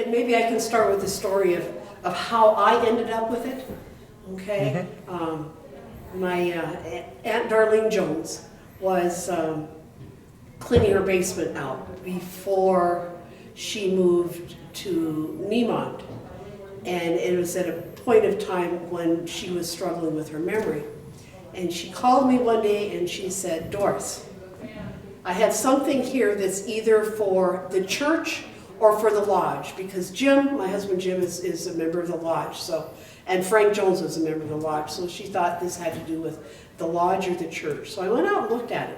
And maybe I can start with the story of how I ended up with it, okay? My Aunt Darlene Jones was cleaning her basement out before she moved to Niemont. And it was at a point of time when she was struggling with her memory. And she called me one day and she said, Doris, I have something here that's either for the church or for the lodge, because Jim, my husband Jim, is a member of the lodge, and Frank Jones was a member of the lodge, so she thought this had to do with the lodge or the church. So I went out and looked at it,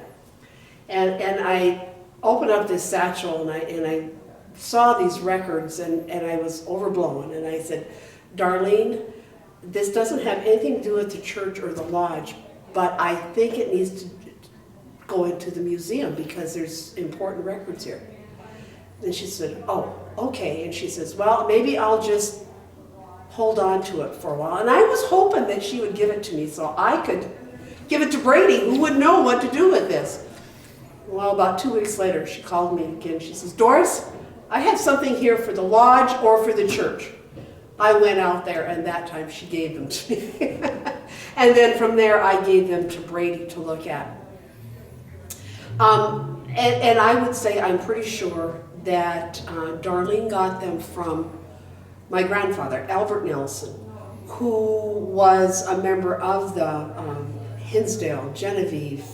and I opened up this satchel and I saw these records and I was overblown, and I said, Darlene, this doesn't have anything to do with the church or the lodge, but I think it needs to go into the museum because there's important records here. And she said, oh, okay. And she says, well, maybe I'll just hold on to it for a while. And I was hoping that she would give it to me so I could give it to Brady, who would know what to do with this. Well, about 2 weeks later, she called me again. She says, Doris, I have something here for the lodge or for the church. I went out there, and that time she gave them to me. And then from there, I gave them to Brady to look at. And I would say I'm pretty sure that Darlene got them from my grandfather, Albert Nelson, who was a member of the Hinsdale, Genevieve,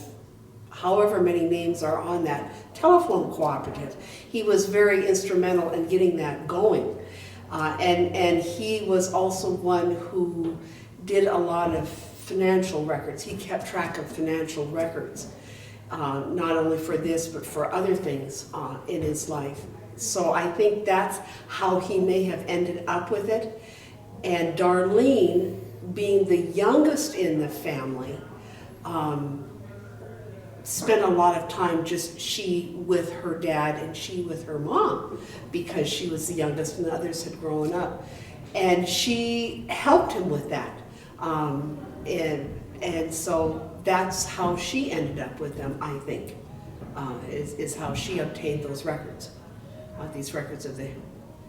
however many names are on that telephone cooperative. He was very instrumental in getting that going. And he was also one who did a lot of financial records. He kept track of financial records. Not only for this, but for other things in his life. So I think that's how he may have ended up with it. And Darlene, being the youngest in the family, spent a lot of time just she with her dad and she with her mom, because she was the youngest and the others had grown up. And she helped him with that. And so that's how she ended up with them, I think, is how she obtained those records, these records of the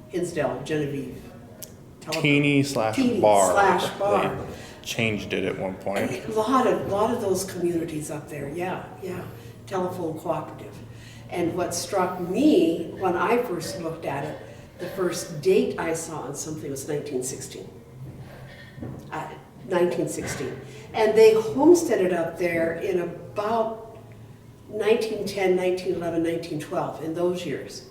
Hinsdale, Genevieve. Teeny slash bar. They changed it at one point. A lot of those communities up there, yeah. Telephone cooperative. And what struck me when I first looked at it, the first date I saw on something was 1916. 1916. And they homesteaded up there in about 1910, 1911, 1912, in those years.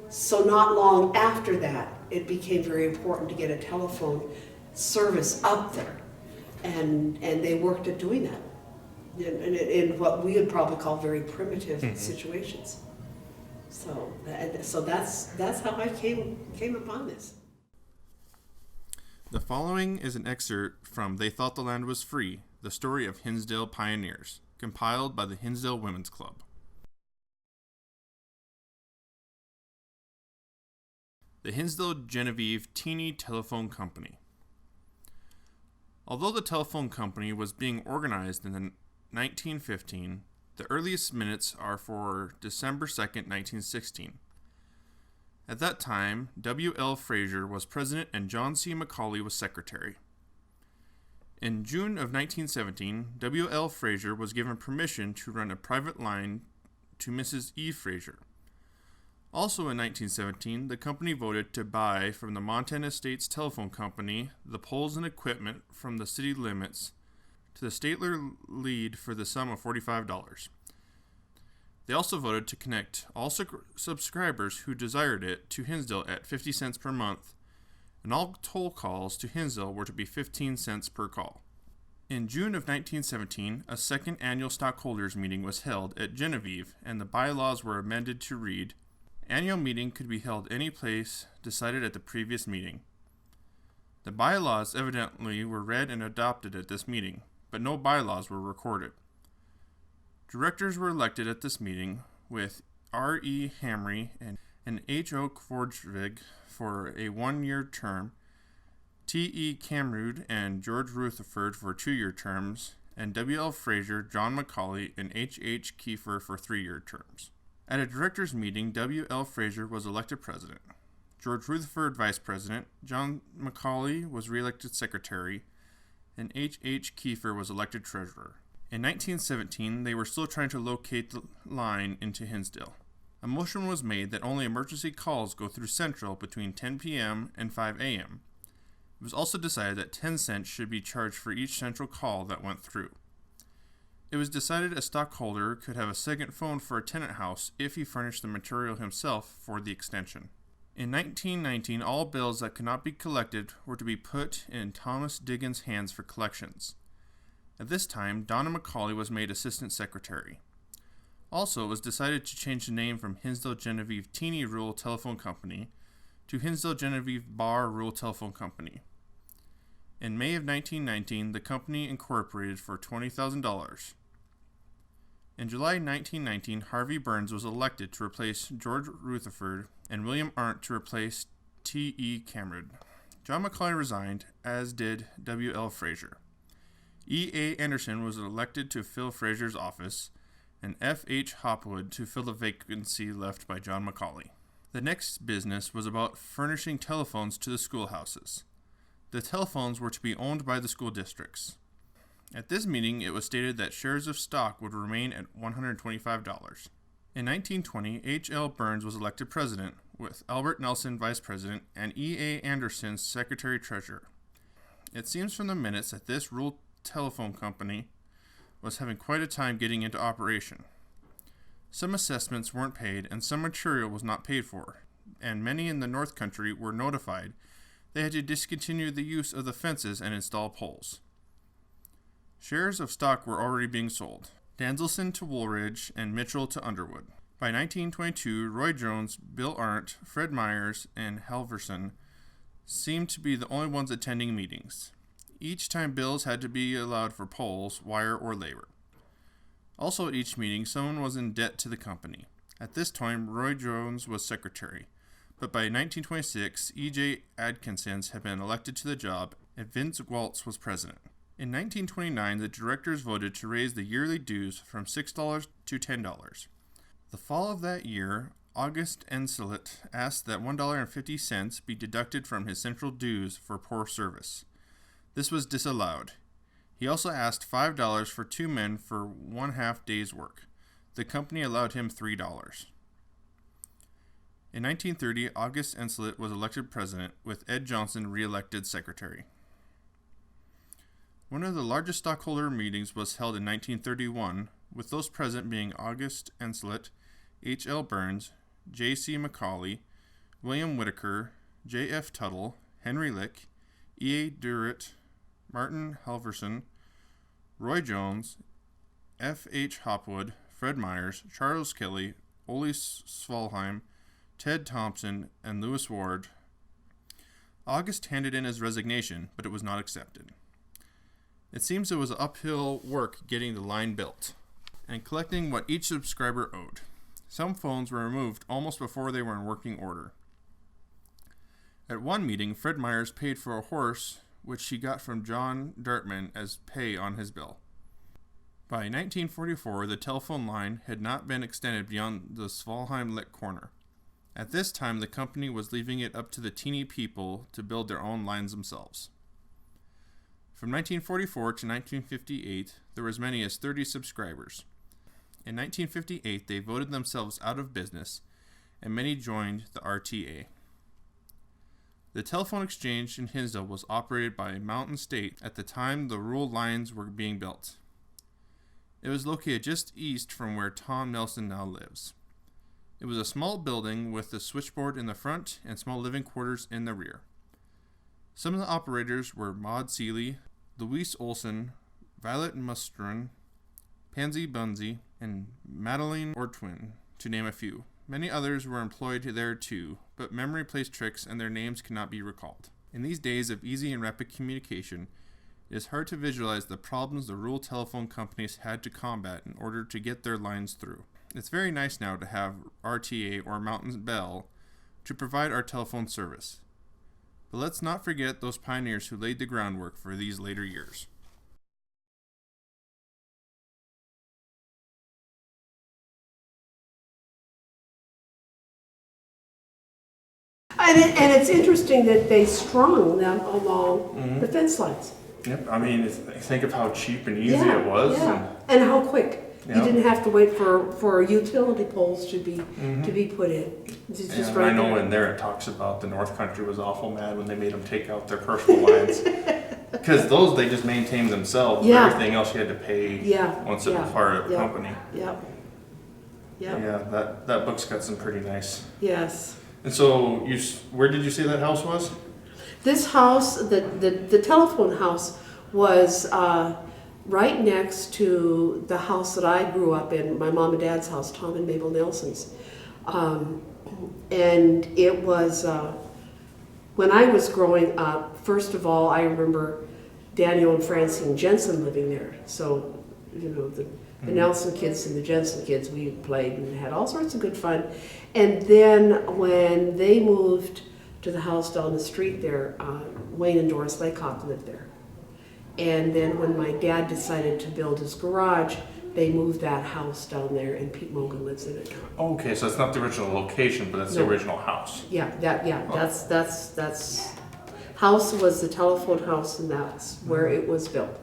So not long after that, it became very important to get a telephone service up there. And they worked at doing that in what we would probably call very primitive situations. So that's how I came upon this. The following is an excerpt from They Thought the Land Was Free, the story of Hinsdale pioneers, compiled by the Hinsdale Women's Club. The Hinsdale Genevieve Thoeny Telephone Company. Although the telephone company was being organized in 1915, the earliest minutes are for December 2nd, 1916. At that time, W.L. Fraser was president and John C. Macaulay was secretary. In June of 1917, W.L. Fraser was given permission to run a private line to Mrs. E. Fraser. Also in 1917, the company voted to buy from the Montana States Telephone Company the poles and equipment from the city limits to the Statler lead for the sum of $45. They also voted to connect all subscribers who desired it to Hinsdale at 50 cents per month, and all toll calls to Hinsdale were to be 15 cents per call. In June of 1917, a second annual stockholders meeting was held at Genevieve, and the bylaws were amended to read, "Annual meeting could be held any place decided at the previous meeting." The bylaws evidently were read and adopted at this meeting, but no bylaws were recorded. Directors were elected at this meeting, with R.E. Hamry and H.O. Kvorjvig for a 1-year term, T.E. Camrood and George Rutherford for 2-year terms, and W.L. Fraser, John Macaulay, and H.H. Kiefer for 3-year terms. At a directors' meeting, W.L. Fraser was elected president. George Rutherford vice president, John Macaulay was re-elected secretary, and H. Kiefer was elected treasurer. In 1917, they were still trying to locate the line into Hinsdale. A motion was made that only emergency calls go through Central between 10 p.m. and 5 a.m. It was also decided that 10 cents should be charged for each Central call that went through. It was decided a stockholder could have a second phone for a tenant house if he furnished the material himself for the extension. In 1919, all bills that could not be collected were to be put in Thomas Diggins' hands for collections. At this time, Donna Macaulay was made assistant secretary. Also, it was decided to change the name from Hinsdale Genevieve Thoeny Rural Telephone Company to Hinsdale Genevieve Bar Rural Telephone Company. In May of 1919, the company incorporated for $20,000. In July 1919, Harvey Burns was elected to replace George Rutherford and William Arndt to replace T.E. Cameron. John Macaulay resigned, as did W.L. Fraser. E.A. Anderson was elected to fill Fraser's office, and F.H. Hopwood to fill the vacancy left by John Macaulay. The next business was about furnishing telephones to the schoolhouses. The telephones were to be owned by the school districts. At this meeting, it was stated that shares of stock would remain at $125. In 1920, H.L. Burns was elected president, with Albert Nelson vice president and E.A. Anderson secretary-treasurer. It seems from the minutes that this rural telephone company was having quite a time getting into operation. Some assessments weren't paid and some material was not paid for, and many in the North Country were notified they had to discontinue the use of the fences and install poles. Shares of stock were already being sold. Danzelson to Woolridge and Mitchell to Underwood. By 1922, Roy Jones, Bill Arndt, Fred Myers, and Halverson seemed to be the only ones attending meetings. Each time bills had to be allowed for poles, wire, or labor. Also at each meeting, someone was in debt to the company. At this time, Roy Jones was secretary, but by 1926, E.J. Adkinsons had been elected to the job, and Vince Waltz was president. In 1929, the directors voted to raise the yearly dues from $6 to $10. The fall of that year, August Enselet asked that $1.50 be deducted from his central dues for poor service. This was disallowed. He also asked $5 for 2 men for 1/2 day's work. The company allowed him $3. In 1930, August Enselet was elected president, with Ed Johnson re-elected secretary. One of the largest stockholder meetings was held in 1931, with those present being August Enselet, H.L. Burns, J.C. Macaulay, William Whitaker, J.F. Tuttle, Henry Lick, E.A. Durrett, Martin Halverson, Roy Jones, F.H. Hopwood, Fred Myers, Charles Kelly, Ole Svalheim, Ted Thompson, and Lewis Ward. August handed in his resignation, but it was not accepted. It seems it was uphill work getting the line built and collecting what each subscriber owed. Some phones were removed almost before they were in working order. At one meeting, Fred Myers paid for a horse which he got from John Dartman as pay on his bill. By 1944, the telephone line had not been extended beyond the Svalheim Lick corner. At this time, the company was leaving it up to the Thoeny people to build their own lines themselves. From 1944 to 1958, there were as many as 30 subscribers. In 1958, they voted themselves out of business, and many joined the RTA. The telephone exchange in Hinsdale was operated by Mountain State at the time the rural lines were being built. It was located just east from where Tom Nelson now lives. It was a small building with a switchboard in the front and small living quarters in the rear. Some of the operators were Maud Seeley, Louise Olson, Violet Mustron, Pansy Bunsey, and Madeline Ortwin, to name a few. Many others were employed there too, but memory plays tricks and their names cannot be recalled. In these days of easy and rapid communication, it is hard to visualize the problems the rural telephone companies had to combat in order to get their lines through. It's very nice now to have RTA or Mountain Bell to provide our telephone service. But let's not forget those pioneers who laid the groundwork for these later years. And it's interesting that they strung them along the fence lines. Yep. I mean, think of how cheap and easy it was. Yeah. And how quick. Yeah. You didn't have to wait for utility poles to be put in. It's just And right I know there. in there it talks about the North Country was awful mad when they made them take out their personal lines. Because those, they just maintained themselves. Yeah. Everything else you had to pay once it was part of the company. Yep. Yep. Yeah, that book's got some pretty nice. Yes. And so, where did you say that house was? This house, the telephone house, was right next to the house that I grew up in, my mom and dad's house, Tom and Mabel Nelson's. And it was, when I was growing up, first of all, I remember Daniel and Francine Jensen living there. So, you know, the Nelson kids and the Jensen kids, we played and had all sorts of good fun. And then when they moved to the house down the street there, Wayne and Doris Laycock lived there. And then when my dad decided to build his garage, they moved that house down there, and Pete Mogan lives in it now. Okay, so it's not the original location, but that's the original house. Yeah, that's house was the telephone house, and that's where it was built.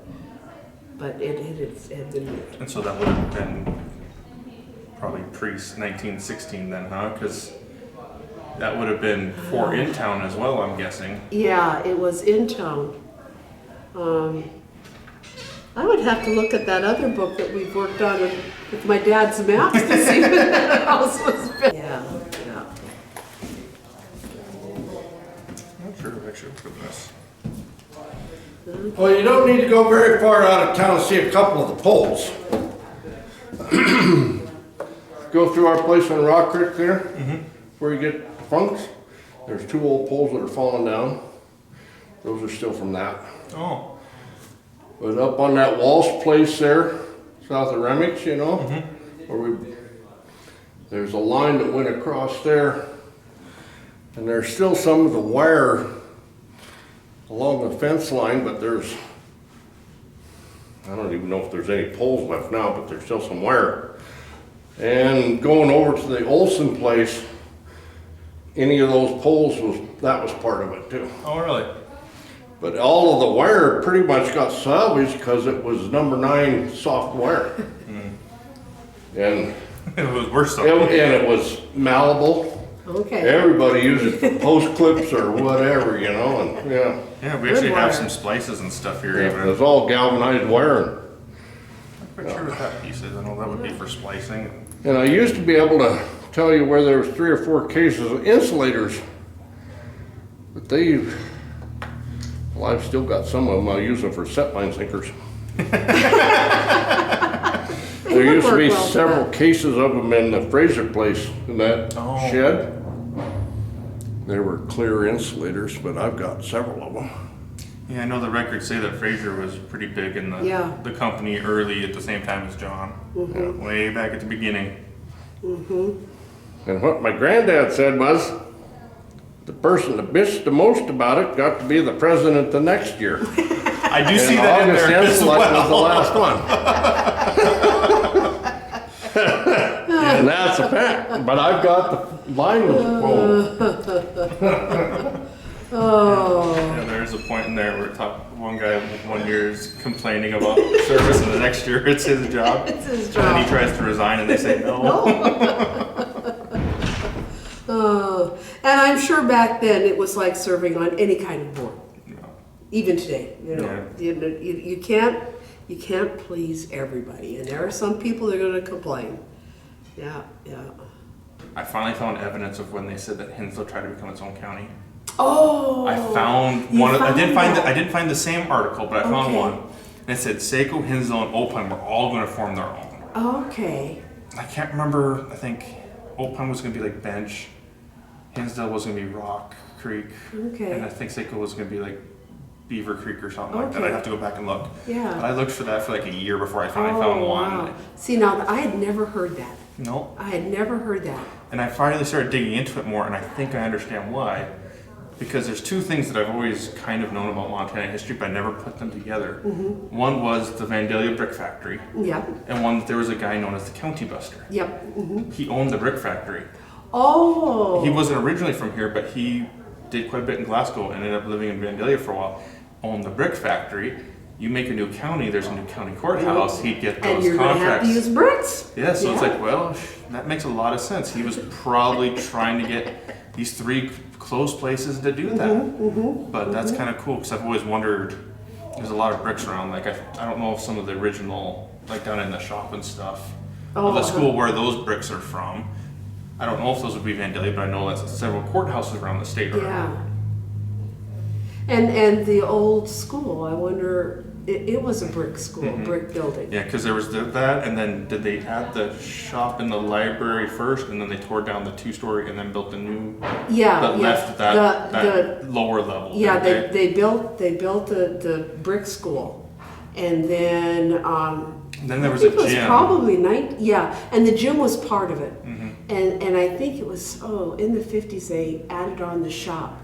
But it had been moved. And so that would have been probably pre-1916 then, huh? Because that would have been for in town as well, I'm guessing. Yeah, it was in town. I would have to look at that other book that we've worked on with my dad's maps to see when that house was built. Yeah. I'm sure I should look at this. Well, you don't need to go very far out of town to see a couple of the poles. Go through our place on Rock Creek there, where you get funks. There's 2 old poles that are falling down. Those are still from that. Oh. But up on that Walsh place there, south of Remix, you know, where there's a line that went across there, and there's still some of the wire along the fence line, but I don't even know if there's any poles left now, but there's still some wire. And going over to the Olson place, any of those poles that was part of it too. Oh, really? But all of the wire pretty much got salvaged because it was number 9 soft wire. And It was worse and it was malleable. Okay. Everybody used it for post clips or whatever, you know, and yeah. Yeah, we Good actually have wire. some splices and stuff here It even. was all galvanized wire. I'm not sure what that piece is. I know that would be for splicing. And I used to be able to tell you where there was 3 or 4 cases of insulators. But well, I've still got some of them. I use them for set line sinkers. There used to be work well for several that. cases of them in the Fraser place, in that Oh. shed. They were clear insulators, but I've got several of them. Yeah, I know the records say that Fraser was pretty big in the company early at the same time as John. Yeah, way back at the beginning. And what my granddad said was, the person that bitched the most about it got to be the president the next year. I do see that in August there as Insulate was the well. last one. And that's a fact, but I've got the line was Oh. Yeah, there's a point in there where one guy one year is complaining about service, and the next year it's his job. It's his And then he job. tries to resign, and they say no. Oh. And I'm sure back then it was like serving on any kind of board. No. Even today, you know, you can't please everybody, and there are some people that are going to complain. Yeah. I finally found evidence of when they said that Hinsdale tried to become its own county. Oh. I found you one. I found didn't find the same article, but I found Okay. one. And it said Saco, Hinsdale, and Opine were all going to form their own. Okay. I can't remember. I think Opine was going to be like Bench. Hinsdale was going to be Rock Creek. Okay. And I think Saco was going to be like Beaver Creek or something like that. Okay. I'd have to go back and look. Yeah. But I looked for that for like a year before I finally found one. Wow. See, now I had never heard that. No. I had never heard that. And I finally started digging into it more, and I think I understand why. Because there's 2 things that I've always kind of known about Montana history, but I never put them together. One was the Vandalia Brick Factory, Yep. and one that there was a guy known as the County Buster. Yep. He owned the brick factory. Oh. He wasn't originally from here, but he did quite a bit in Glasgow, ended up living in Vandalia for a while, owned the brick factory. You make a new county, there's a new county courthouse, he'd get those And you're going to have contracts. to use bricks. Yeah, so it's Yeah. like, well, that makes a lot of sense. He was probably trying to get these 3 close places to do that. But that's kind of cool, because I've always wondered, there's a lot of bricks around. Like, I don't know if some of the original, like down in the shop and stuff, of the school where those bricks are from. I don't know if those would be Vandalia, but I know that's several courthouses around the state. Yeah. And the old school, I wonder, it was a brick school, brick building. Yeah, because there was that, and then did they add the shop in the library first, and then they tore down the 2-story and then built the new, Yeah, but yeah. left that lower level? Yeah, didn't they built the brick school, and then Then there was I a think it was gym. probably and the gym was part of it. And I think it was in the 50s they added on the shop,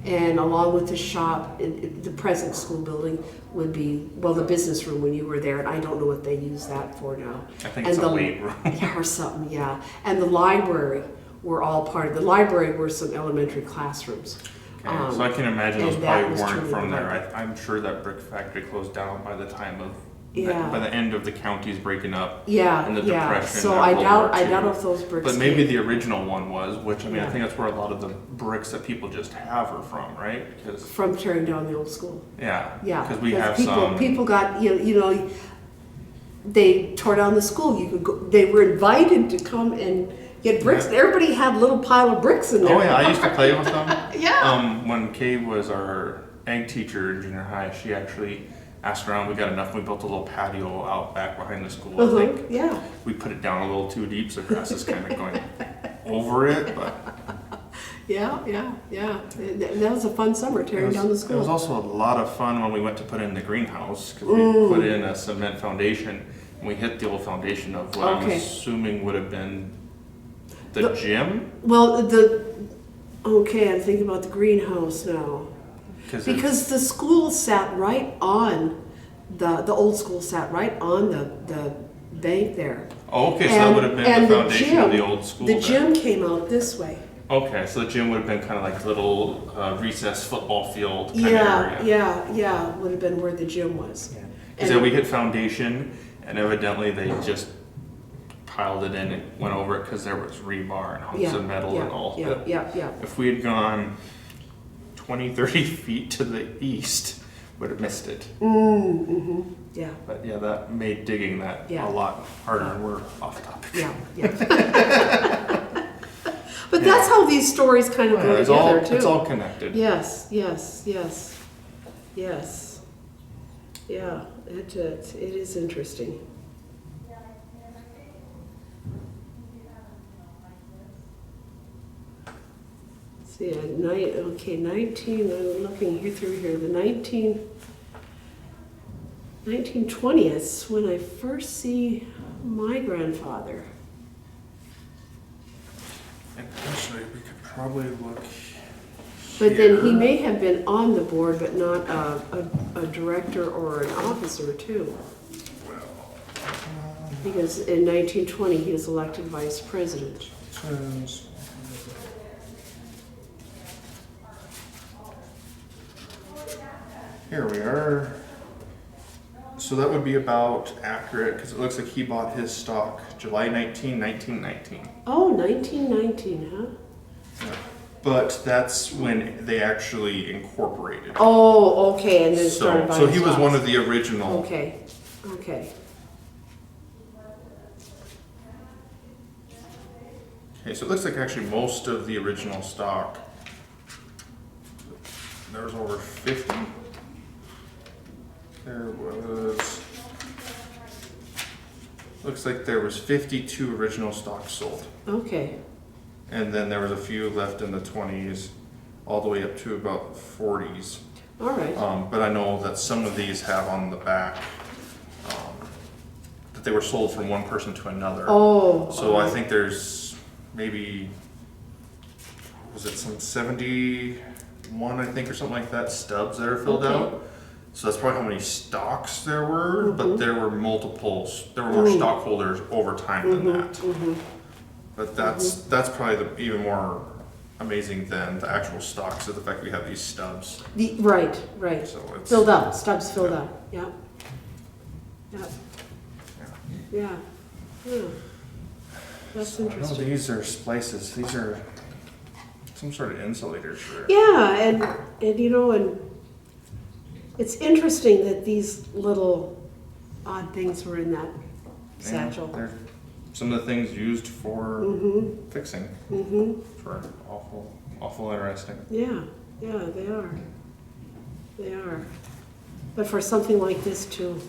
and along with the shop, the present school building would be the business room when you were there, and I don't know what they use that for now. I think it's a weight room. Yeah, or something, yeah. And the library were all part of the library were some elementary classrooms. Okay, so I can imagine those and that probably was weren't truly from there. like- I'm sure that brick factory closed down by the time of, Yeah. by the end of the counties breaking up. Yeah, And the yeah. Depression. So and I World doubt War II. if those bricks. But maybe came. the original one was, which I mean, I Yeah. think that's where a lot of the bricks that people just have are from, right? Because From tearing down the old school. yeah, Yeah. because we have some. People got they tore down the school. You could go. They were invited to come and get bricks. Yeah. Everybody had a little pile of bricks in there. Oh yeah, I used to play with them. Yeah. When Kay was our ag teacher in junior high, she actually asked around. We got enough. We built a little patio out back behind the school. I think Yeah. we put it down a little too deep, so grass is kind of going over it. But Yeah. That was a fun summer tearing down the school. it was also a lot of fun when we went to put in the greenhouse, because we put in a cement foundation and we hit the old foundation of what I'm Okay. assuming would have been the gym. Well, I'm thinking about the greenhouse now. Because the school sat right on, the old school sat right on the bank there. Oh, okay, so that would have been the foundation of the gym- old school. The then. gym came out this way. Okay, so the gym would have been kind of like little recess football field kind of area. Yeah, would have been where the gym was. Because then we hit foundation, and evidently they just piled it in and went over it because there was rebar and hunks of metal and all. But Yeah. if we had gone 20, 30 feet to the east, would have missed it. Yeah, But yeah, that made digging that Yeah. a lot harder, and we're off topic. yeah. But that's how these stories kind of go it's together too. It's all connected. Yes. Yeah, it is interesting. See, 19, I'm looking through here, the 1920s, when I first see my grandfather. And actually, we could probably look. But then he here. may have been on the board, but not a director or an officer too. Because in 1920, he was elected vice president. Here we are. So that would be about accurate, because it looks like he bought his stock July 19, 1919. Oh, 1919, huh? But that's when they actually incorporated. Oh, okay, and then started buying So he was stocks. one of the original. Okay. Okay, so it looks like actually most of the original stock, there was over 50. Looks like there was 52 original stocks sold. Okay. And then there was a few left in the 20s, all the way up to about 40s. All right. But I know that some of these have on the back that they were sold from one person to another. Oh. So I think there's maybe, was it some 71, I think, or something like that, stubs that are filled Okay. out. So that's probably how many stocks there were, but there were multiples, there were more stockholders over time than that. But that's probably even more amazing than the actual stock. So the fact we have these stubs. Right. So it's Filled up, stubs filled Yeah. up, yeah. Yeah. Yeah. Yeah. That's I know interesting. these are splices. These are some sort of insulators for. Yeah, and you know, and it's interesting that these little odd things were in that satchel. They're some of the things used for fixing. For awful interesting. Yeah, they are. They are. But for something like this to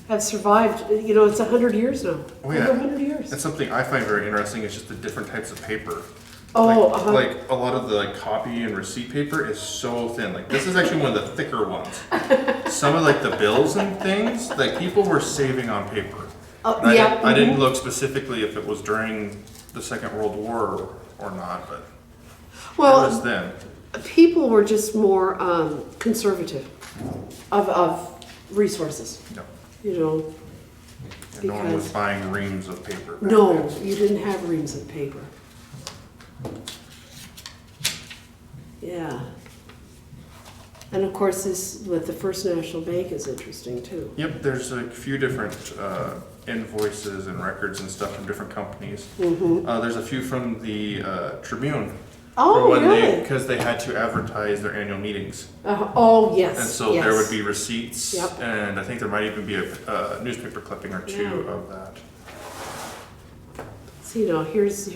have survived, you know, it's 100 years now. Oh, yeah. Over 100 years. That's something I find very interesting is just the different types of paper. Oh, like, uh-huh. like a lot of the like copy and receipt paper is so thin. Like this is actually one of the thicker ones. Some of like the bills and things, like people were saving on paper. And I didn't look specifically if it was during the Second World War or not, but Well, it was then. people were just more conservative of resources, No. you know. And no one was Because- buying reams of paper. back No, then. you didn't have reams of paper. Yeah. And of course, this with the First National Bank is interesting too. Yep, there's a few different invoices and records and stuff from different companies. There's a few from the Tribune. Oh, for when really? Because they had to advertise their annual meetings. Oh, yes. And so yes. there would be receipts, Yep. and I think there might even be a newspaper clipping or two Yeah. of that. So, you know, here's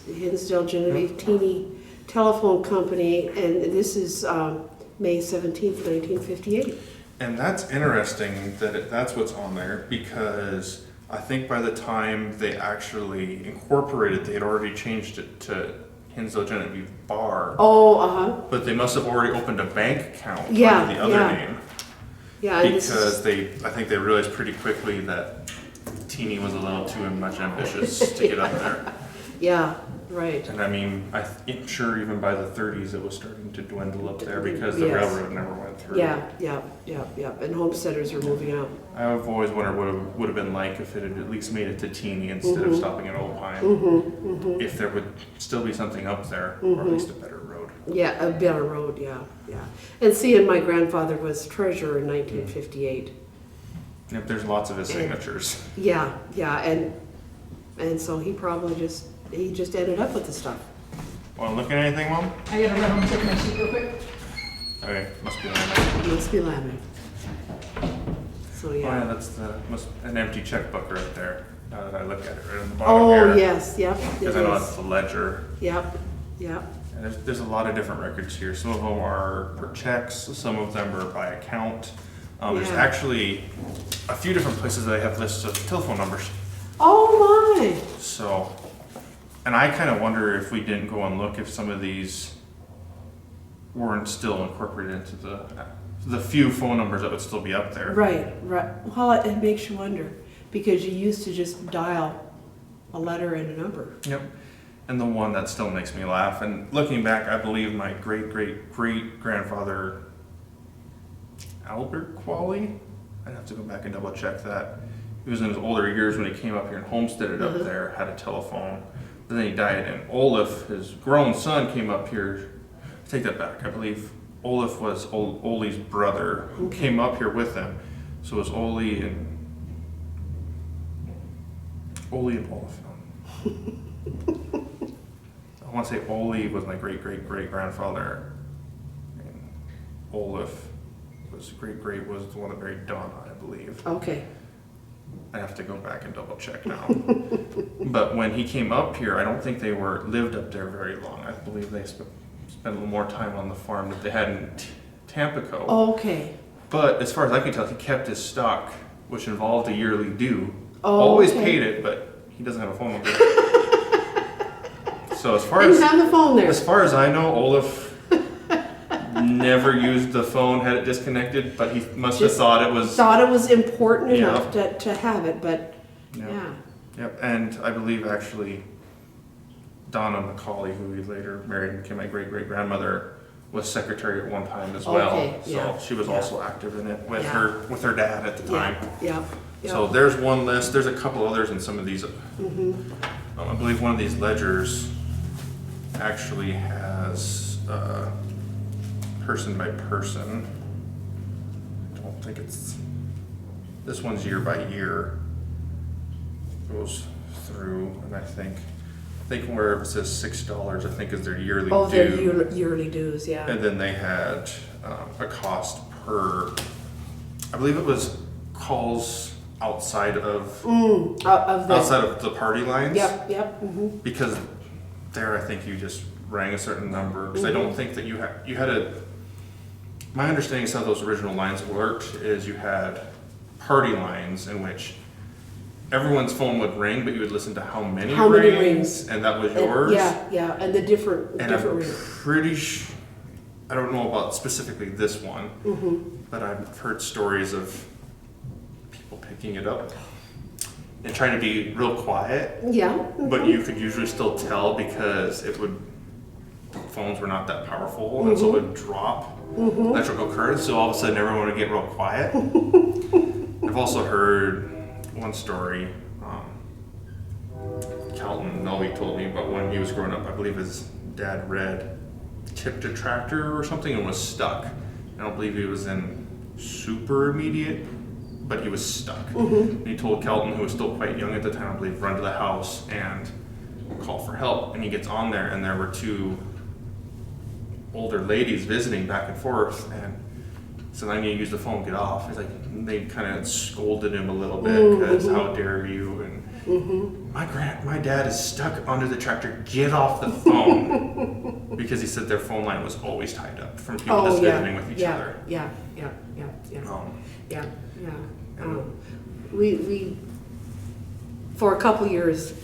Hinsdale Genevieve Thoeny Telephone Company, and this is May 17th, 1958. And that's interesting that that's what's on there, because I think by the time they actually incorporated, they had already changed it to Hinsdale Genevieve Bar. Oh, uh-huh. But they must have already opened a bank account Yeah, under the other yeah. name. Yeah, and this Because is, I think they realized pretty quickly that Teeny was a little too much ambitious to get up there. yeah, right. And I mean, I'm sure even by the 30s it was starting to dwindle up there because the Yes. railroad never went through. Yeah, and homesteaders are moving out. I've always wondered what it would have been like if it had at least made it to Teeny instead of stopping at Old Pine. If there would still be something up there, or at least a better road. Yeah, a better road, yeah. And seeing my grandfather was treasurer in 1958. Yep, there's lots of his signatures. Yeah, and so he probably just ended up with the stuff. Want to look at anything, Mom? I gotta run home and check my sheet real quick. Okay, must be on It must be laminate. So, Oh yeah, yeah. that's an empty checkbook right there. Now that I look at it, right on the bottom Oh, here. yes, yep. it Because I know is. that's the ledger. Yep. And there's a lot of different records here. Some of them are for checks, some of them are by account. There's Yeah. actually a few different places that I have lists of telephone numbers. Oh, my. So, and I kind of wonder if we didn't go and look if some of these weren't still incorporated into the few phone numbers that would still be up there. Right. Well, it makes you wonder, because you used to just dial a letter and a number. Yep. And the one that still makes me laugh, and looking back, I believe my great-great-great-grandfather, Albert Qualley, I'd have to go back and double check that. He was in his older years when he came up here and homesteaded up there, had a telephone. But then he died, and Olaf, his grown son, came up here. Take that back. I believe Olaf was Ole's brother who came up here with them. So it was Ole and Olaf. I want to say Ole was my great-great-great-grandfather, and Olaf was great-great was the one that married Donna, I believe. Okay. I have to go back and double check now. But when he came up here, I don't think they lived up there very long. I believe they spent a little more time on the farm that they had in Tampico. Okay. But as far as I can tell, he kept his stock, which involved a yearly due. Oh, Always okay. paid it, but he doesn't have a phone number. So Didn't have the phone there. as far as I know, Olaf never used the phone, had it disconnected, but he must have Just thought it was. Thought it was important Yeah. enough to have it, but yeah. Yep, and I believe actually Donna McCauley, who he later married and became my great-great-grandmother, was secretary at one time as well. Okay, yeah, So she was yeah. also active in it with Yeah. her dad at the time. Yeah. So there's one list. There's a couple others in some of these. I believe one of these ledgers actually has person by person. I don't think it's, this one's year by year. Goes through, and I think where it says $6, I think is their yearly Oh, due. their yearly dues, yeah. And then they had a cost per, I believe it was calls outside of outside of the party lines. Yep. Because there, I think you just rang a certain number. Because I don't think that you had a. My understanding is how those original lines worked is you had party lines in which everyone's phone would ring, but you would listen to how many rings, and that was yours. Yeah, and the different And different I'm rings. pretty I don't know about specifically this one, but I've heard stories of people picking it up and trying to be real quiet. Yeah. But you could usually still tell because phones were not that powerful, and so it would drop electrical currents, so all of a sudden everyone would get real quiet. I've also heard one story, Calton Noe told me about when he was growing up. I believe his dad tipped a tractor or something and was stuck. I don't believe he was in super immediate, but he was stuck. And he told Calton, who was still quite young at the time, I believe, run to the house and call for help. And he gets on there, and there were two older ladies visiting back and forth, and so I need to use the phone, get off. He's like, they kind of scolded him a little bit because how dare you, and my dad is stuck under the tractor, get off the phone. Because he said their phone line was always tied up from people just visiting with each other. Yeah. We for a couple years,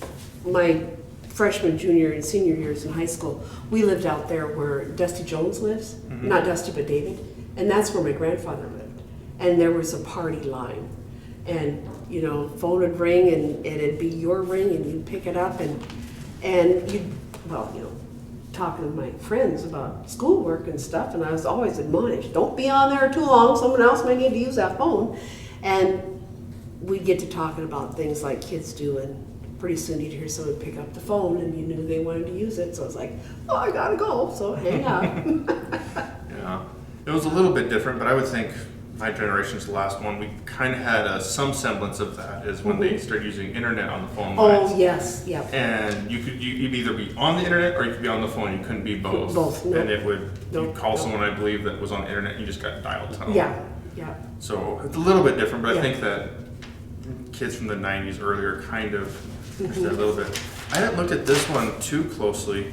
my freshman, junior, and senior years in high school, we lived out there where Dusty Jones lives. Not Dusty, but David. And that's where my grandfather lived. And there was a party line. And, phone would ring, and it'd be your ring, and you'd pick it up, and you'd, talking to my friends about schoolwork and stuff, and I was always admonished, don't be on there too long, someone else may need to use that phone. And we'd get to talking about things like kids do, and pretty soon you'd hear someone pick up the phone, and you knew they wanted to use it, so I was like, oh, I gotta go, so hang out. Yeah, it was a little bit different, but I would think my generation's the last one. We kind of had some semblance of that is when they started using internet on the phone lines. Oh, yes, yep. And you'd either be on the internet or you could be on the phone. You couldn't be both. Both, no. And it would, No, you'd call no. someone, I believe, that was on the internet, and you just got dial tone. Yeah. So it's a little bit different, but I Yeah. think that kids from the 90s earlier kind of understood a little bit. I haven't looked at this one too closely,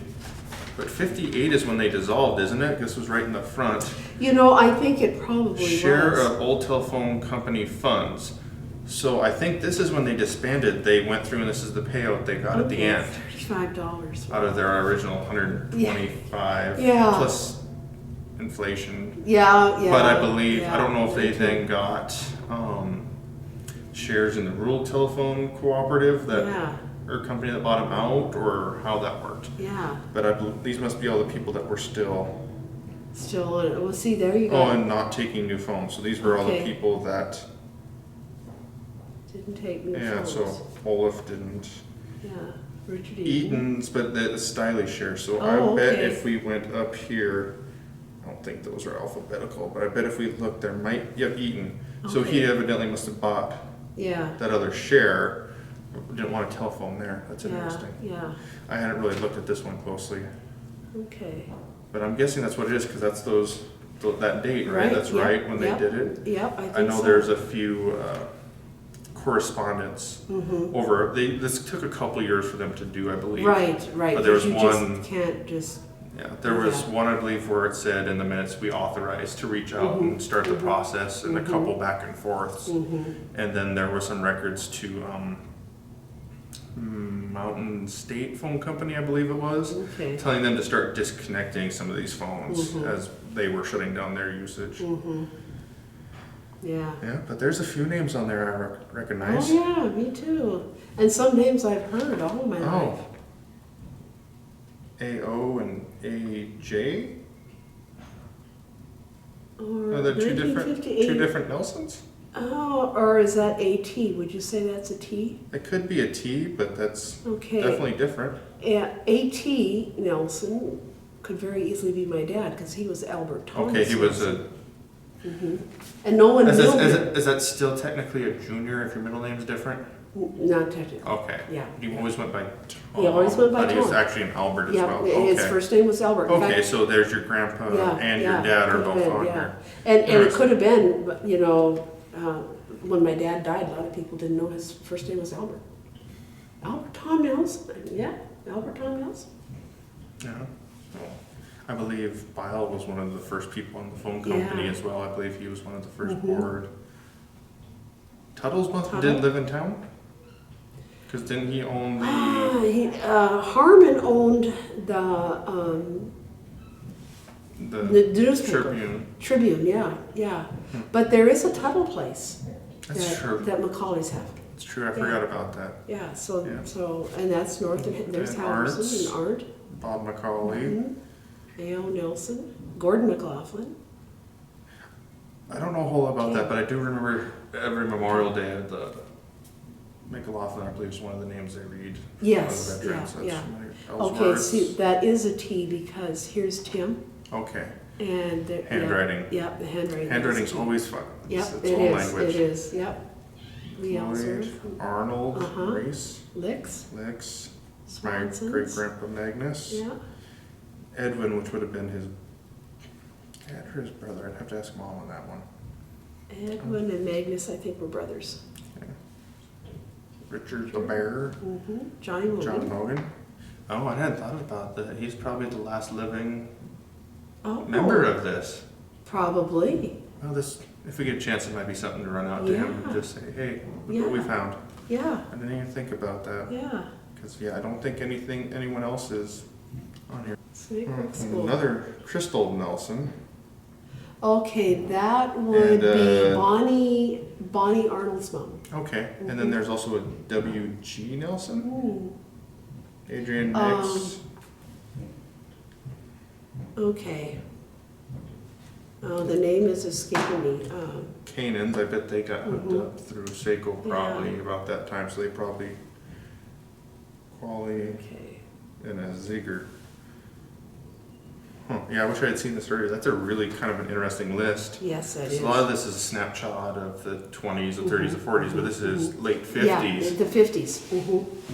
but 58 is when they dissolved, isn't it? This was right in the front. I think it probably Share was. of old telephone company funds. So I think this is when they disbanded. They went through, and this is the payout they got at the end $35. out of their original 125 Yeah. plus inflation. Yeah. But I believe, I don't know if they Yeah. then got shares in the rural telephone cooperative or company that bought them out, or how that worked. Yeah. But I believe these must be all the people that were still On it. Well, see, there you go. and not taking new phones. So these were all the Okay. people that, Didn't take new so phones. Olaf didn't. Yeah. Richard Eaton. Eaton's, but the Stiley share. So Oh, I bet okay. if we went up here, I don't think those are alphabetical, but I bet if we looked, there might, Eaton. So he Okay. evidently must have bought Yeah. that other share. Didn't want a telephone there. That's Yeah. interesting. Yeah. I hadn't really looked at this one closely, Okay. but I'm guessing that's what it is because that's that date, right? Right, That's yep, right when yep. they did it. Yep, I think I know so. there's a few correspondence over. This took a couple years for them to do, I believe. Right. But there was you one. just can't just. Yeah, there was Yeah. one, I believe, where it said in the minutes we authorized to reach out and start the process, and a couple back and forths. And then there were some records to Mountain State Phone Company, I believe it was, Okay. telling them to start disconnecting some of these phones as they were shutting down their usage. Yeah. Yeah, but there's a few names on there I recognize. Oh yeah, me too. And some names I've heard all my life. AO and AJ? Or Are there two 1958. different Nelsons? I Oh, or is that a T? Would you say that's a T? It could be a T, but that's Okay. definitely different. A.T. Nelson could very easily be my dad because he was Albert Thomas. Okay, he was a. And no one knew him. Is that still technically a junior if your middle name's different? Not technically. Okay. Yeah. He always went by Tom. He always went by But he was Tom. actually an Albert as Yeah, well. his Okay. first name was Albert. In Okay, fact, so there's your grandpa and your dad are could have both been, on yeah. here. And it Interesting. could have been, but, you know, when my dad died, a lot of people didn't know his first name was Albert. Albert Tom Nelson. Yeah, Albert Tom Nelson. Yeah. I believe Bile was one of the first people in the phone company Yeah. as well. I believe he was one of the first Mhm. board. Tuttle's Tuttle? didn't live in town? Because didn't he own the... Harmon owned the newspaper. Tribune? Yeah, yeah. But there is a Tuttle place That's true. that Macaulays have. It's true, I forgot about that. Yeah, so, Yeah. so, and that's north of, there's And Halverson Arndt's. and Arndt. Bob McCauley. Mhm. A.O. Nelson, Gordon McLaughlin. I don't know a whole lot about Okay. that, but I do remember every Memorial Day at the McLaughlin, I believe, is one of the names they read. Yes, One of the veterans. yeah, That's yeah. one of Okay, Ellsworth's. see, that is a T because here's Tim Okay. and. Handwriting. Yeah, the handwriting. Handwriting's is a T. always fun. Yep, It's it its own is, language. it is, yep. Lee Lloyd, Ellsworth, Arnold, Uh-huh. Race, Licks, Lex, my Swanson's. great grandpa Magnus, Yeah, Edwin, which would have been his dad or his brother. I'd have to ask mom on that one. Edwin and Magnus, I think, were brothers. Richard the Bear, Johnny Logan. John Logan. Oh, I hadn't thought about that. He's probably the last living Oh, member of this. probably, Well, this, if we get a chance, it might be something to run out to him and Yeah. just say, hey, look what we Yeah. found. yeah, I didn't even think about that. yeah. Because, yeah, I don't think anyone else is on here. Snake Brook School. Another Crystal Nelson. Okay, that would And, be Bonnie Arnold's mom. Okay, and then there's also a W.G. Nelson, Adrian Nix. Okay. Oh, the name is escaping me. Canaans, I bet they got hooked up through Seiko probably Yeah. about that time, so they probably Quali Okay. and a Ziegler. Huh. Yeah, I wish I had seen this earlier. That's a really kind of an interesting list. Yes, that 'Cause is. a lot of this is a snapshot of the 20s, the 30s, the 40s, but this is late Yeah, 50s. the 50s.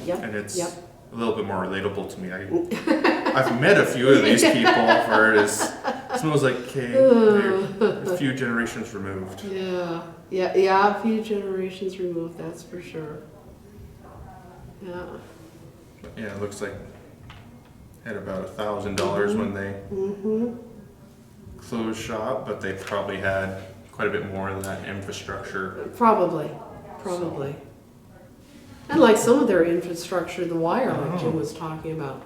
Yep. And it's Yep. a little bit more relatable to me. I've met a few of these people where it smells like cake. They're a few generations removed. Yeah. Yeah. A few generations removed. That's for sure. Yeah. Yeah, it looks like had about $1,000 when they closed shop, but they probably had quite a bit more of that infrastructure. Probably. And like some of their infrastructure, the wire, like Jim Oh. was talking about.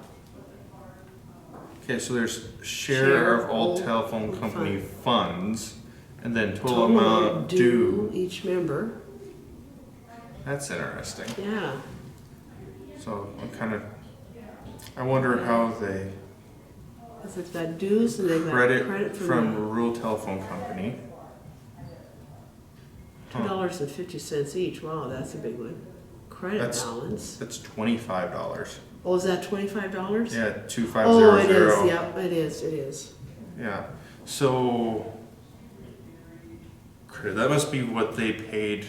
Okay, so there's share of all telephone company funds, and then total amount due. each member. That's interesting. Yeah. So I wonder how they Because they've got dues and they've got credit credit from the rural telephone company. $2.50 each. Wow, that's a big one. Credit That's- balance. That's $25. Oh, is that $25? Yeah, Oh, 2500. it is. Yep, it is. It is. Yeah. So that must be what they paid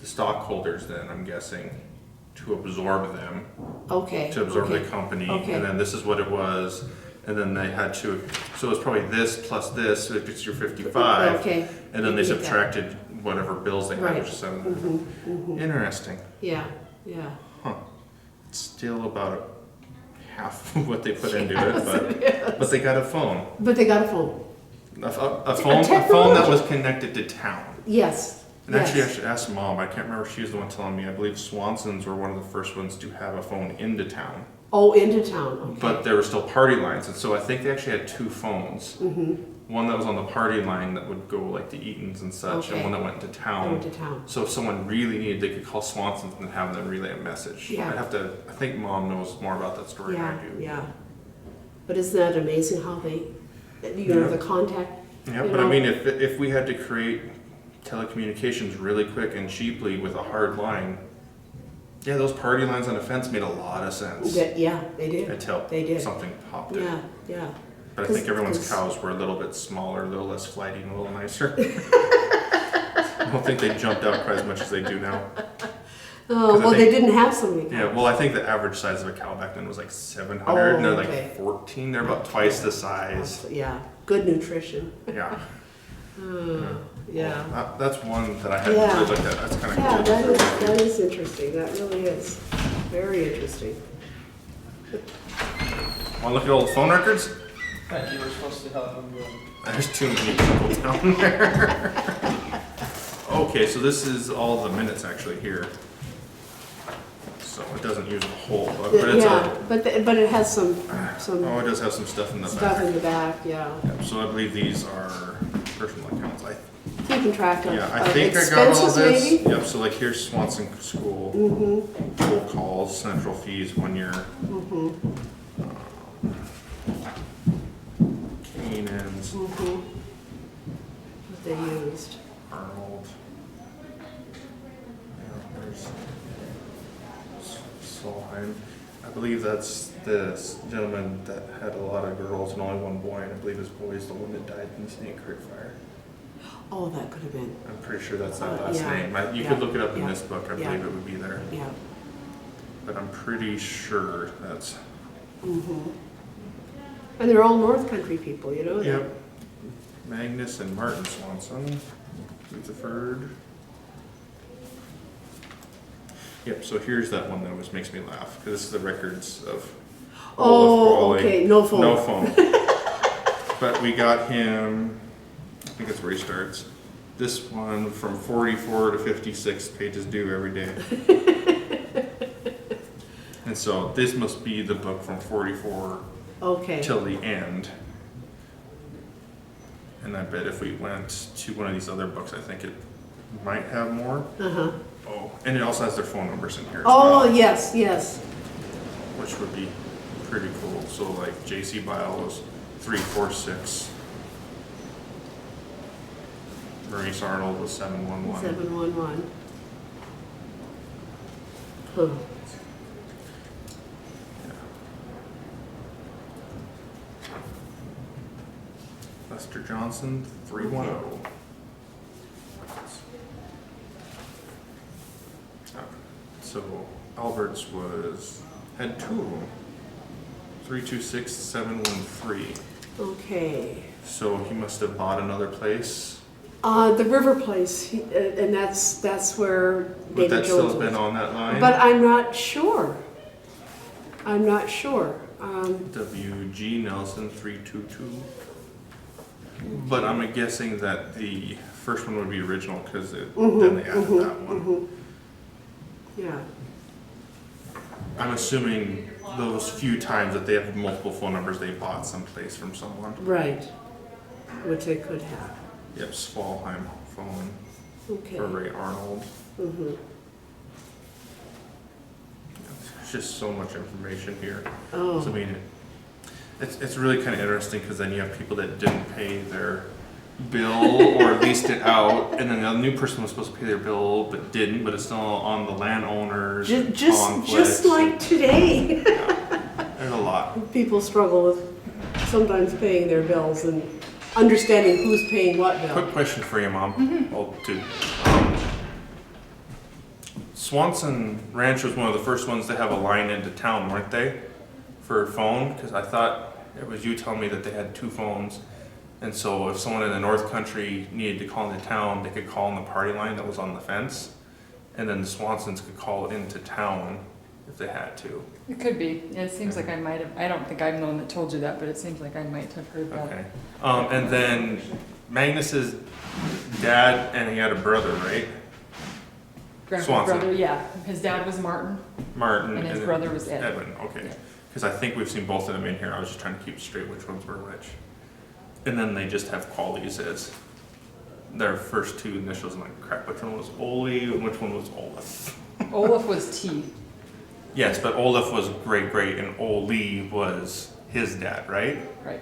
the stockholders then, I'm guessing, to absorb them, Okay. to absorb okay. the company. Okay. And then this is what it was. And then they had to, so it's probably this plus this, so it gets your 55. Okay. And then they You get that. subtracted whatever bills they had, Right. which is 7. Interesting. Yeah. Yeah. Huh. It's still about half of what they put into it, but they got a phone. But they got a phone. A phone that was connected to town. Yes. And actually, I yes. should ask Mom. I can't remember if she was the one telling me. I believe Swanson's were one of the first ones to have a phone into town. Oh, into town. Okay. But there were still party lines, and so I think they actually had 2 phones. One that was on the party line that would go like to Eaton's and such, Okay. and one that went to They town. went to town. So if someone really needed, they could call Swanson's and have them relay a message. Yeah. I think Mom knows more about that story Yeah. than I do. Yeah. But isn't that amazing how they, you know, Yeah. the contact? Yeah, you but I know? mean, if we had to create telecommunications really quick and cheaply with a hard line. Yeah, those party lines on the fence made a lot of sense. Yeah, they did. Until They did. something popped it. Yeah, yeah. But I think everyone's 'Cause- cows were a little bit smaller, a little less flighty, and a little nicer. I don't think they jumped out quite as much as they do now. Oh, 'Cause I well, they think- didn't have so many cows. Yeah, well, I think the average size of a cow back then was like 700, and they're okay. like 14. They're about twice the size. Yeah, good nutrition. Yeah. Yeah. That's one that I hadn't Yeah. really looked at. That's kind of Yeah, cool. that is interesting. That really is. Very interesting. Want to look at old phone records? Thank you, we're supposed to have them go. There's too many people down there. Okay, so this is all the minutes actually here. So it doesn't use a whole book, but it's Yeah, but it has some oh, it does have some stuff in the stuff back. in the back, yeah. Yep, so I believe these are personal accounts. Keeping track of Yeah, I of think I got all expenses this. maybe? Yep, so like here's Swanson School, roll calls, central fees, 1 year. Canaan's, What they used. Arnold. Yeah, there's Solheim. I believe that's this gentleman that had a lot of girls and only one boy, and I believe his boy is the one that died in the Snake Creek fire. Oh, that could have been, I'm pretty sure that's that last yeah, name. You yeah, could look it up in yeah, this book, I yeah. believe it would be there. yeah. But I'm pretty sure that's. And they're all North Country people, you know? Yep. Magnus and Martin Swanson, Rutherford. Yep, so here's that one that always makes me laugh, because this is the records of Olaf Oh, Brawley. okay, no phone. No phone. But we got him, I think that's where he starts. This one from 44 to 56 pages due every day. And so this must be the book from 44 Okay. till the end. And I bet if we went to one of these other books, I think it might have more. Uh-huh. Oh, and it also has their phone numbers in here as Oh, well, yes, yes. which would be pretty cool. So like J.C. Bile was 346. Maurice Arnold was 711. 711. Huh. Lester Johnson, 310. So Albert's had two of them. 326, 713. Okay. So he must have bought another place. The River Place, and that's where But David that's Jones still been was. on that line. But I'm not sure. I'm not sure. WG Nelson 322. But I'm guessing that the first one would be original because then they added that one. Yeah. I'm assuming those few times that they have multiple phone numbers, they bought someplace from someone. Right. Which they could have. Yep, Swalheim phone Okay. for Ray Arnold. Mhm. There's just so much information here. Oh. So, I mean, it's really kind of interesting because then you have people that didn't pay their bill or leased it out, and then the new person was supposed to pay their bill but didn't, but it's still on the landowners. and Just conflicts. like today. There's a lot. People struggle with sometimes paying their bills and understanding who's paying what bill. Quick question for you, Mom. Well, two. Swanson Ranch was one of the first ones to have a line into town, weren't they? For a phone? Because I thought it was you telling me that they had two phones. And so if someone in the North Country needed to call into town, they could call on the party line that was on the fence. And then the Swansons could call into town if they had to. It could be. Yeah, it seems like I might have, I don't think I'm the one that told you that, but it seems like I might have heard that. Okay. And then Magnus's dad, and he had a brother, right? Grandpa's Swanson. brother, yeah. His dad was Martin. Martin. And his then brother was Ed. Edwin, okay. Yeah. Because I think we've seen both of them in here. I was just trying to keep straight which ones were which. And then they just have qualities as their first two initials. I'm like, crap, which one was Oli and which one was Olaf? Olaf was T. Yes, but Olaf was great, and Oli was his dad, right? Right.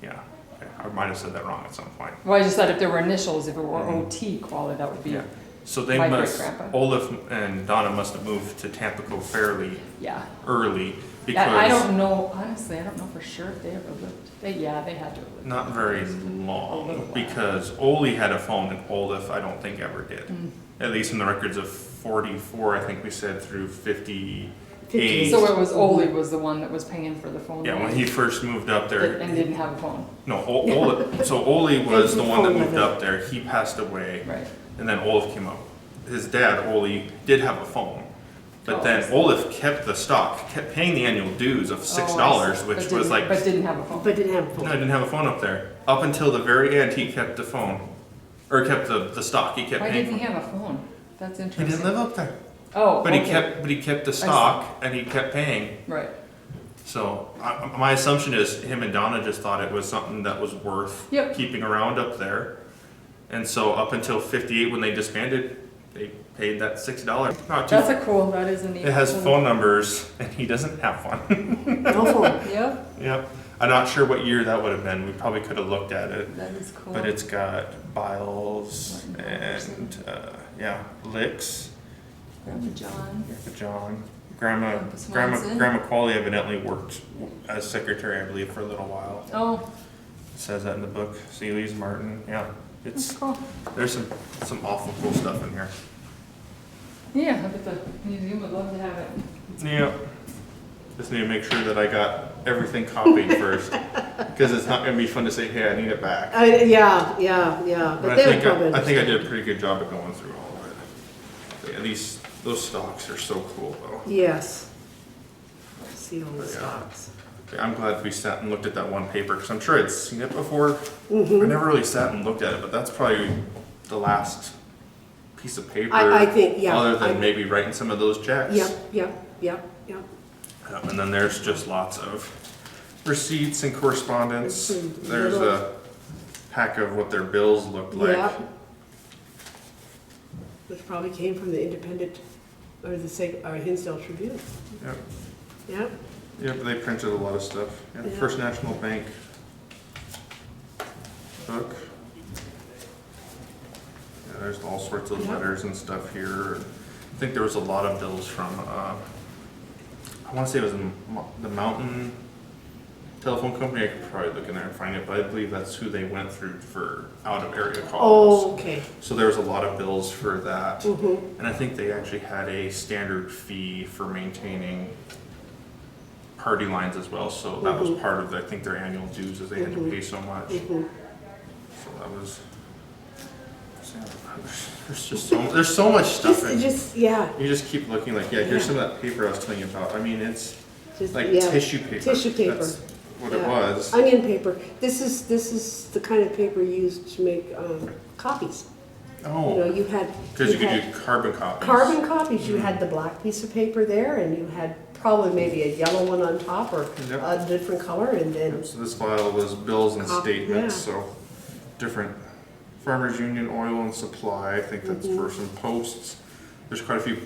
Yeah. Okay. I might have said that wrong at some point. Well, I just thought if there were initials, if it were OT quality, that would be, Yeah. So they My must, great-grandpa. Olaf and Donna must have moved to Tampico fairly yeah. early Yeah, I because don't know, honestly, I don't know for sure if they ever lived, they had to have lived. not very A little long while. because Ole had a phone and Olaf I don't think ever did. Mm. At least in the records of 44, I think we said through 58. So it was Ole was the one that was paying for the phone. Yeah, when line he first moved up there. and didn't have a phone, No, so Ole was the one that Phone moved with up there. He passed away, right? and then Olaf came up. His dad, Ole, did have a phone, but Oh, I then see. Olaf kept the stock, kept paying the annual dues of $6, Oh, I see. which But was didn't- like, But didn't have a phone. But didn't have a no, phone. I didn't have a phone up there. Up until the very end, he kept the phone, or kept the stock. He kept Why paying didn't for he it. have a phone? That's He interesting. didn't live up there, Oh, but he okay. kept the see. stock, and he kept paying. Right, So my assumption is him and Donna just thought it was something that was worth Yep. keeping around up there. And so up until 58 when they disbanded, they paid that $6. Not too, that's that is a neat. it has little- phone numbers and he doesn't have one. No phone. Yep, Yep. I'm not sure what year that would have been. We probably could have looked at it. that is cool. But it's got Biles and Licks, Grandma John. Grandpa John. Grandma Swanson. Grandma Qualley evidently worked as secretary, I believe, for a little while. Oh, It says that in the book. Seeley's Martin. Yeah, that's it's cool. there's some awful cool stuff in here. Yeah, I bet the museum would love to have it. Yeah. Just need to make sure that I got everything copied first, because it's not gonna be fun to say, "Hey, I need it back." Yeah, But but they I would think probably I think I understand. did a pretty good job of going through all of it. But yeah, those stocks are so cool though. Yes. See all the But yeah. stocks. Okay, I'm glad we sat and looked at that one paper because I'm sure I'd seen it before. Mm-hmm. I never really sat and looked at it, but that's probably the last piece of paper. I think, yeah. Other than maybe writing some of those checks. Yep. Yeah, and then there's just lots of receipts and correspondence. Mhm. There's Little- a pack of what their bills looked like. Yep. Which probably came from the Independent, or or Hinsdale Tribune. Yep. Yep. Yep, they printed a lot of stuff. Yep. Yeah. First National Bank book. Yeah, there's all sorts of Yeah. letters and stuff here. I think there was a lot of bills from, I want to say it was the Mountain Telephone Company. I could probably look in there and find it, but I believe that's who they went through for out-of-area calls. Oh, okay. So there was a lot of bills for that. Mm-hmm. And I think they actually had a standard fee for maintaining party lines as well, so that was part of, I think, their annual dues, is they had to pay so much. Mm-hmm. So that was, there's so much stuff in. Yeah. You just keep looking like, yeah, here's some of that paper I was telling you about. I mean, it's Just, like yeah. tissue paper. Tissue paper. That's what it Yeah. was. Onion paper. This is the kind of paper used to make copies. You know, Oh, you had because you could had do carbon copies. carbon copies. You had the black piece of paper there, and you had probably maybe a yellow one on top or Yep. a different color, and then So this file was bills and Copy, statements, yeah. so different Farmers Union Oil and Supply, I think that's for some posts. There's quite a few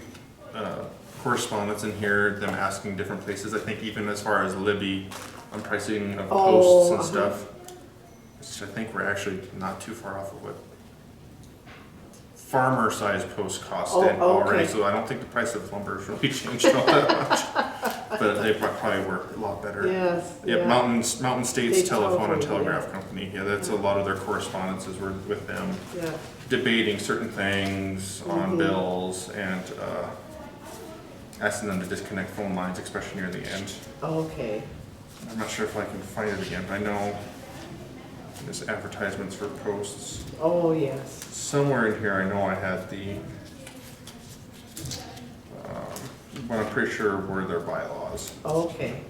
correspondence in here, them asking different places, I think even as far as Libby on pricing of posts and stuff. Which I think we're actually not too far off of what farmer sized posts cost Oh, already, okay. so I don't think the price of lumber has really changed all that much. But they probably work a lot better. yes, Yep, yeah. Mountain States State Telephone and Telephone, Telegraph Company, yeah, that's a lot of their correspondences were with them, Yeah. debating certain things on bills and, asking them to disconnect phone lines, especially near the end. Okay. I'm not sure if I can find it again, but I know there's advertisements for posts. Oh, yes. Somewhere in here, I know I had the, but I'm pretty sure were their bylaws. Okay.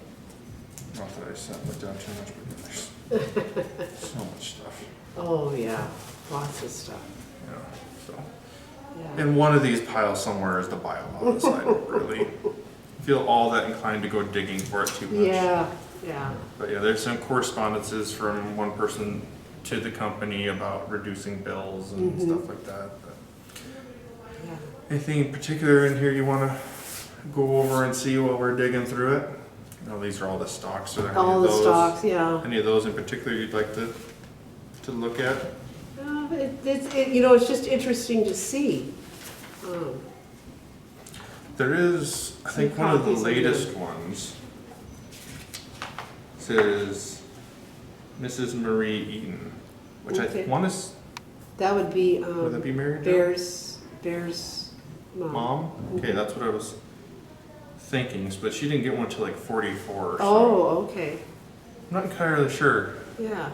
Not that I sat and looked down too much, but there's so much stuff. Oh, yeah. Lots of stuff. Yeah, so. Yeah. In one of these piles somewhere is the bylaws. I don't really feel all that inclined to go digging for it too much. Yeah. Yeah. But yeah, there's some correspondences from one person to the company about reducing bills and stuff like that. But Yeah. anything in particular in here you want to go over and see while we're digging through it? No, these are all the stocks. Are there any All of the those? stocks. Yeah. Any of those in particular you'd like to to look at? It's just interesting to see. There is, I think, Some one of the copies of latest ones says Mrs. Marie Eaton, which Okay. I want is, That would be, would that be Mary Jo? Bear's mom. Mom? Okay, that's what I was thinking, but she didn't get one till like 44 or so. Oh, okay, I'm not entirely sure. yeah.